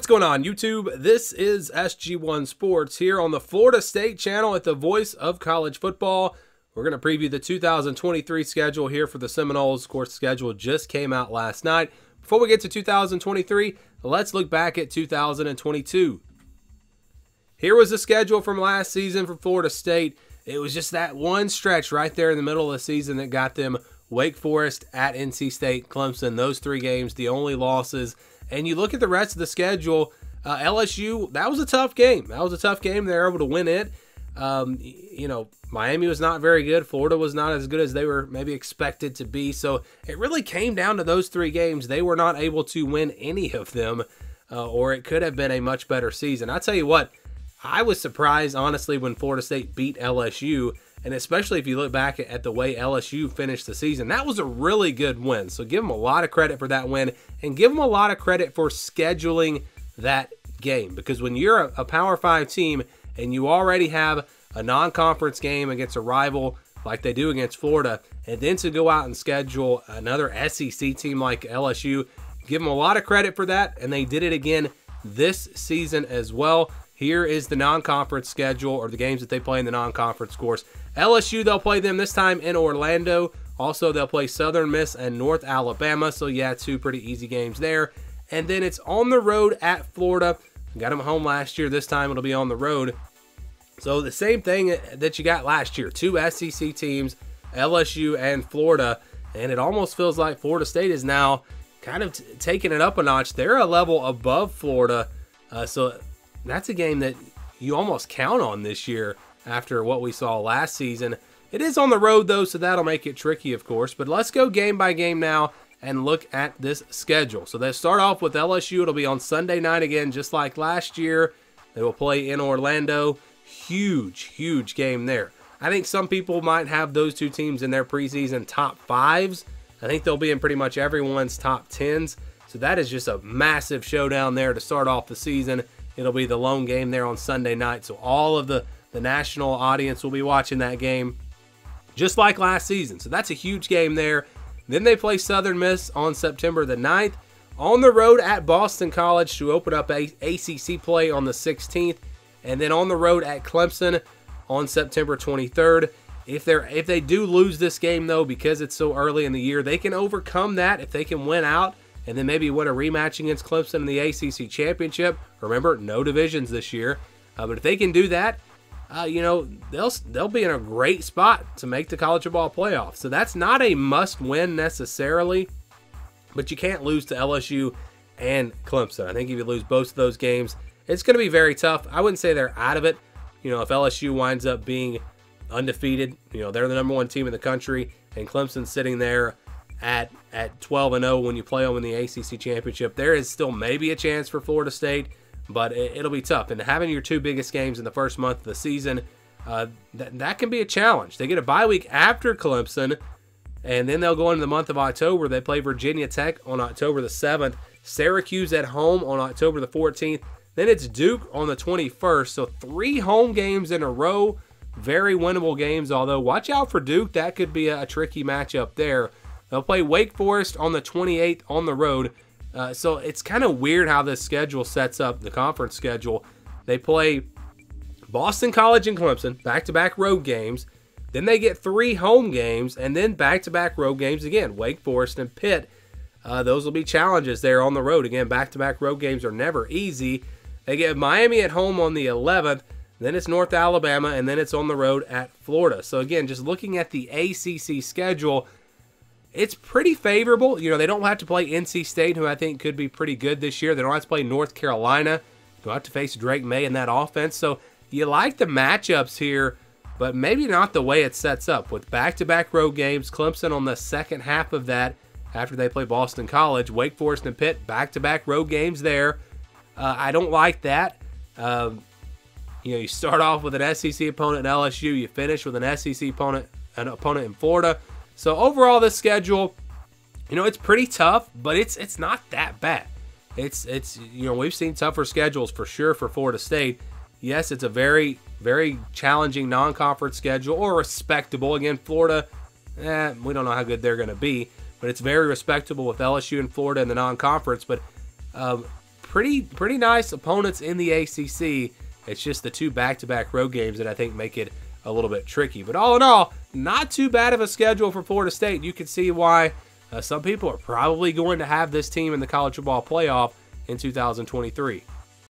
What's going on, YouTube? This is SG1 Sports here on the Florida State channel at the voice of college football. We're going to preview the 2023 schedule here for the Seminoles. Of course, the schedule just came out last night. Before we get to 2023, let's look back at 2022. Here was the schedule from last season for Florida State. It was just that one stretch right there in the middle of the season that got them Wake Forest, at NC State, Clemson. Those three games, the only losses. And you look at the rest of the schedule, LSU, that was a tough game. They were able to win it. Miami was not very good. Florida was not as good as they were maybe expected to be. So it really came down to those three games. They were not able to win any of them, or it could have been a much better season. I'll tell you what, I was surprised, honestly, when Florida State beat LSU. And especially if you look back at the way LSU finished the season, that was a really good win. So give them a lot of credit for that win, and give them a lot of credit for scheduling that game. Because when you're a Power 5 team and you already have a non-conference game against a rival like they do against Florida, and then to go out and schedule another SEC team like LSU, give them a lot of credit for that. And they did it again this season as well. Here is the non-conference schedule, or the games that they play in the non-conference course. LSU, they'll play them this time in Orlando. Also, they'll play Southern Miss and North Alabama. So, yeah, two pretty easy games there. And then it's on the road at Florida. Got them home last year. This time it'll be on the road. So, the same thing that you got last year. Two SEC teams, LSU and Florida. And it almost feels like Florida State is now kind of taking it up a notch. They're a level above Florida. So that's a game that you almost count on this year after what we saw last season. It is on the road, though, so that'll make it tricky, of course. But let's go game by game now and look at this schedule. So they start off with LSU. It'll be on Sunday night again, just like last year. They will play in Orlando. Huge game there. I think some people might have those two teams in their preseason top 5s. I think they'll be in pretty much everyone's top 10s. So that is just a massive showdown there to start off the season. It'll be the lone game there on Sunday night. So all of the national audience will be watching that game just like last season. So that's a huge game there. Then they play Southern Miss on September the 9th. On the road at Boston College to open up ACC play on the 16th. And then on the road at Clemson on September 23rd. If they do lose this game, though, because it's so early in the year, they can overcome that if they can win out and then maybe win a rematch against Clemson in the ACC Championship. Remember, no divisions this year. But if they can do that, they'll be in a great spot to make the college football playoff. So that's not a must-win necessarily, but you can't lose to LSU and Clemson. I think if you lose both of those games, it's going to be very tough. I wouldn't say they're out of it. If LSU winds up being undefeated, they're the number 1 team in the country, and Clemson's sitting there at 12-0 when you play them in the ACC Championship. There is still maybe a chance for Florida State, but it'll be tough. And having your two biggest games in the first month of the season, that can be a challenge. They get a bye week after Clemson, and then they'll go into the month of October. They play Virginia Tech on October the 7th, Syracuse at home on October the 14th, then it's Duke on the 21st. So 3 home games in a row, very winnable games, although watch out for Duke. That could be a tricky matchup there. They'll play Wake Forest on the 28th on the road. So it's kind of weird how this schedule sets up, the conference schedule. They play Boston College and Clemson, back-to-back road games. Then they get 3 home games, and then back-to-back road games again, Wake Forest and Pitt. Those will be challenges there on the road. Again, back-to-back road games are never easy. They get Miami at home on the 11th. Then it's North Alabama, and then it's on the road at Florida. So again, just looking at the ACC schedule, it's pretty favorable. They don't have to play NC State, who I think could be pretty good this year. They don't have to play North Carolina. They don't have to face Drake May in that offense. So you like the matchups here, but maybe not the way it sets up. With back-to-back road games, Clemson on the second half of that after they play Boston College, Wake Forest and Pitt, back-to-back road games there. I don't like that. You start off with an SEC opponent in LSU. You finish with an SEC opponent in Florida. So overall, this schedule, it's pretty tough, but it's not that bad. It's we've seen tougher schedules for sure for Florida State. Yes, it's a very, very challenging non-conference schedule, or respectable. Again, Florida, we don't know how good they're going to be, but it's very respectable with LSU and Florida in the non-conference. But pretty nice opponents in the ACC. It's just the 2 back-to-back road games that I think make it a little bit tricky. But all in all, not too bad of a schedule for Florida State. You can see why some people are probably going to have this team in the college football playoff in 2023.